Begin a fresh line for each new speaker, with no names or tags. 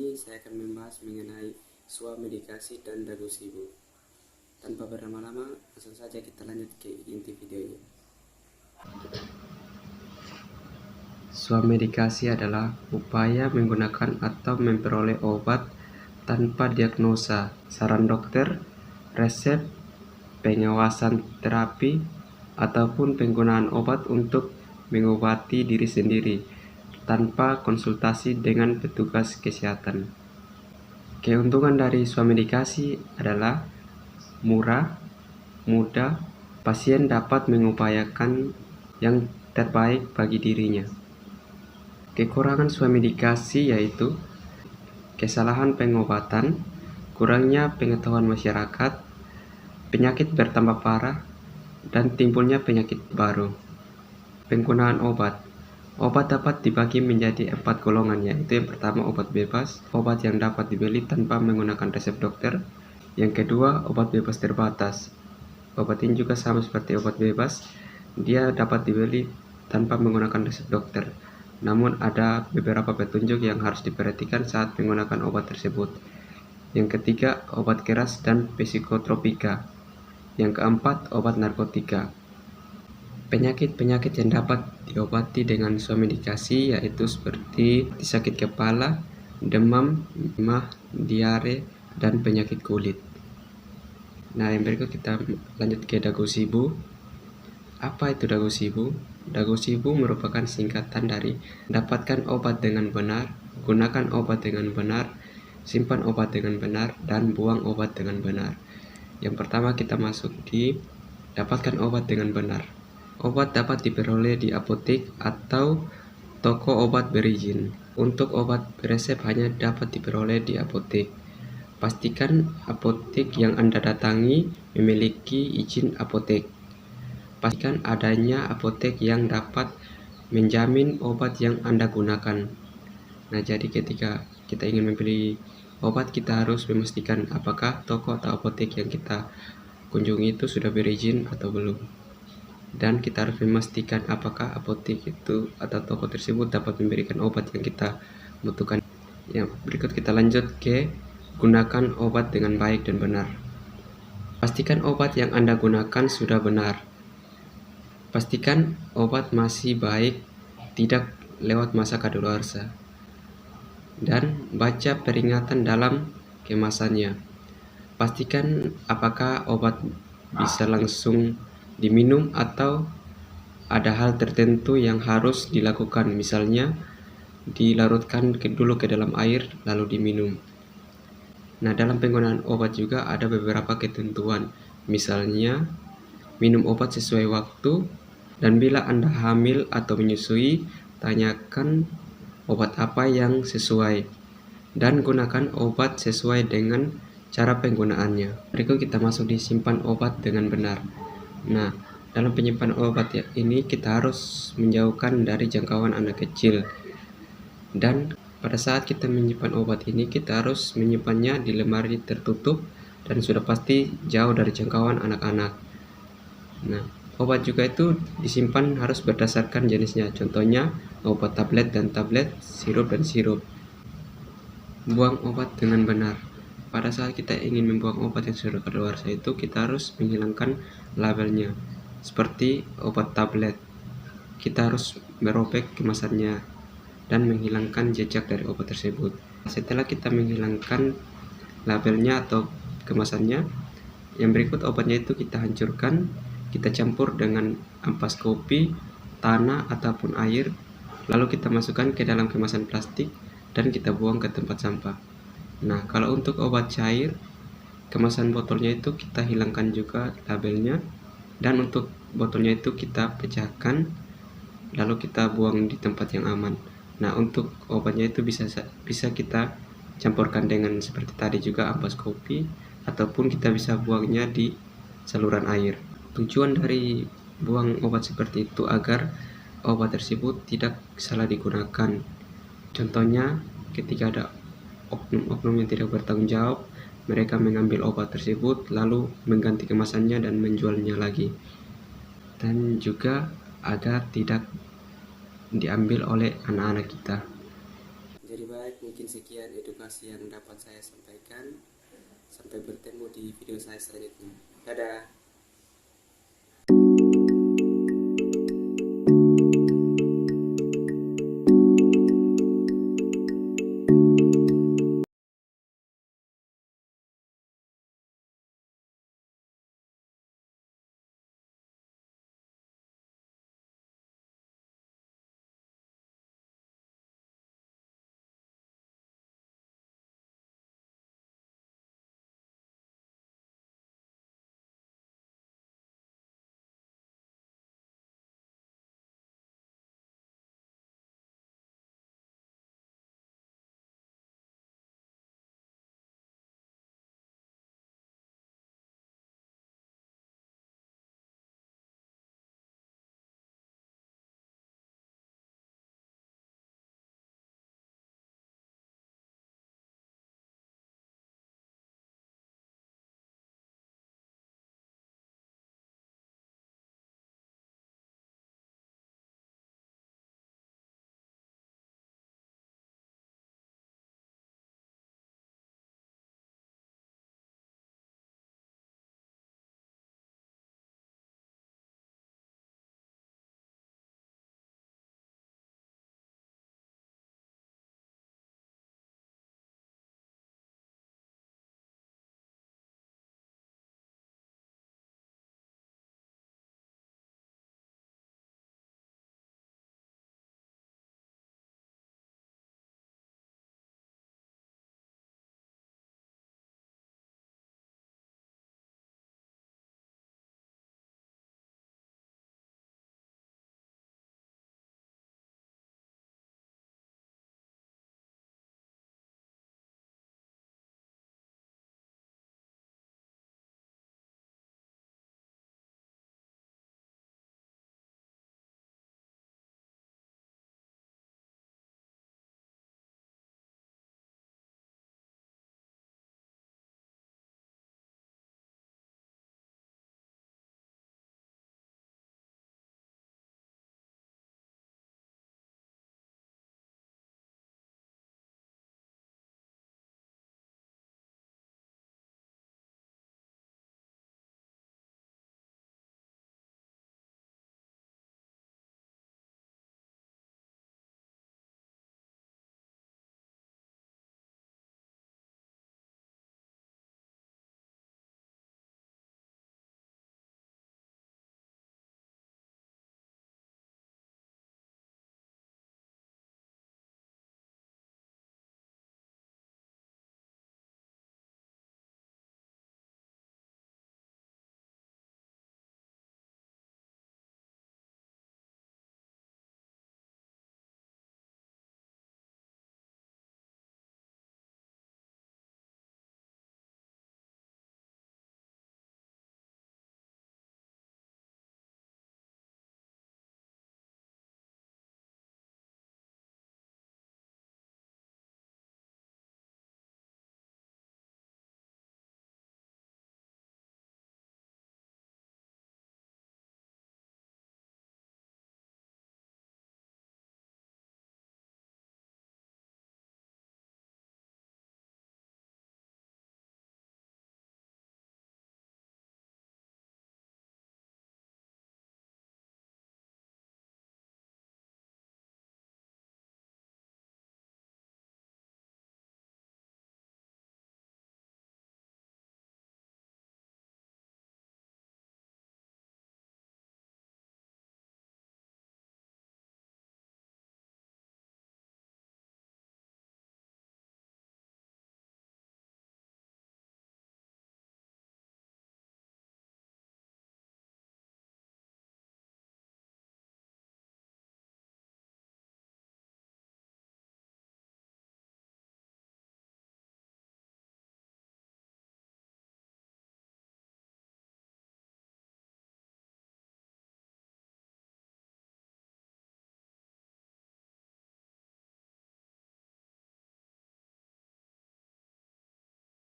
ini saya akan membahas mengenai swamedikasi dan dagosibu. Tanpa berlama-lama, langsung saja kita lanjut ke inti videonya. Swamedikasi adalah upaya menggunakan atau memperoleh obat tanpa diagnosa, saran dokter, resep, pengawasan terapi, ataupun penggunaan obat untuk mengobati diri sendiri tanpa konsultasi dengan petugas kesehatan. Keuntungan dari swamedikasi adalah murah, mudah, pasien dapat mengupayakan yang terbaik bagi dirinya. Kekurangan swamedikasi yaitu kesalahan pengobatan, kurangnya pengetahuan masyarakat, penyakit bertambah parah, dan timbulnya penyakit baru. Penggunaan obat. Obat dapat dibagi menjadi 4 golongan, yaitu yang pertama obat bebas, obat yang dapat dibeli tanpa menggunakan resep dokter. Yang kedua, obat bebas terbatas. Obat ini juga sama seperti obat bebas, dia dapat dibeli tanpa menggunakan resep dokter. Namun ada beberapa petunjuk yang harus diperhatikan saat menggunakan obat tersebut. Yang ketiga, obat keras dan psikotropika. Yang keempat, obat narkotika. Penyakit-penyakit yang dapat diobati dengan swamedikasi yaitu seperti sakit kepala, demam, mah, diare, dan penyakit kulit. Nah, yang berikut kita lanjut ke dagosibu. Apa itu dagosibu? Dagosibu merupakan singkatan dari dapatkan obat dengan benar, gunakan obat dengan benar, simpan obat dengan benar, dan buang obat dengan benar. Yang pertama kita masuk di dapatkan obat dengan benar. Obat dapat diperoleh di apotek atau toko obat berizin. Untuk obat beresep hanya dapat diperoleh di apotek. Pastikan apotek yang Anda datangi memiliki izin apotek. Pastikan adanya apotek yang dapat menjamin obat yang Anda gunakan. Nah, jadi ketika kita ingin membeli obat, kita harus memastikan apakah toko atau apotek yang kita kunjungi itu sudah berizin atau belum. Dan kita harus memastikan apakah apotek itu atau toko tersebut dapat memberikan obat yang kita butuhkan. Yang berikut kita lanjut ke gunakan obat dengan baik dan benar. Pastikan obat yang Anda gunakan sudah benar. Pastikan obat masih baik, tidak lewat masa kadaluarsa. Dan baca peringatan dalam kemasannya. Pastikan apakah obat bisa langsung diminum atau ada hal tertentu yang harus dilakukan, misalnya dilarutkan dulu ke dalam air lalu diminum. Nah, dalam penggunaan obat juga ada beberapa ketentuan, misalnya minum obat sesuai waktu, dan bila Anda hamil atau menyusui, tanyakan obat apa yang sesuai, dan gunakan obat sesuai dengan cara penggunaannya. Berikut kita masuk di simpan obat dengan benar. Nah, dalam penyimpanan obat ini kita harus menjauhkan dari jangkauan anak kecil. Dan pada saat kita menyimpan obat ini, kita harus menyimpannya di lemari tertutup dan sudah pasti jauh dari jangkauan anak-anak. Nah, obat juga itu disimpan harus berdasarkan jenisnya. Contohnya obat tablet dan tablet, sirup dan sirup. Buang obat dengan benar. Pada saat kita ingin membuang obat yang sudah kadaluarsa itu, kita harus menghilangkan labelnya. Seperti obat tablet, kita harus merobek kemasannya dan menghilangkan jejak dari obat tersebut. Setelah kita menghilangkan labelnya atau kemasannya, yang berikut obatnya itu kita hancurkan, kita campur dengan ampas kopi, tanah ataupun air, lalu kita masukkan ke dalam kemasan plastik dan kita buang ke tempat sampah. Nah, kalau untuk obat cair, kemasan botolnya itu kita hilangkan juga labelnya, dan untuk botolnya itu kita pecahkan lalu kita buang di tempat yang aman. Nah, untuk obatnya itu bisa kita campurkan dengan seperti tadi juga ampas kopi, ataupun kita bisa buangnya di saluran air. Tujuan dari buang obat seperti itu agar obat tersebut tidak salah digunakan. Contohnya ketika ada oknum-oknum yang tidak bertanggung jawab, mereka mengambil obat tersebut lalu mengganti kemasannya dan menjualnya lagi. Dan juga agar tidak diambil oleh anak-anak kita. Jadi baik, Mungkin sekian edukasi yang dapat saya sampaikan. Sampai bertemu di video saya selanjutnya. Dadah.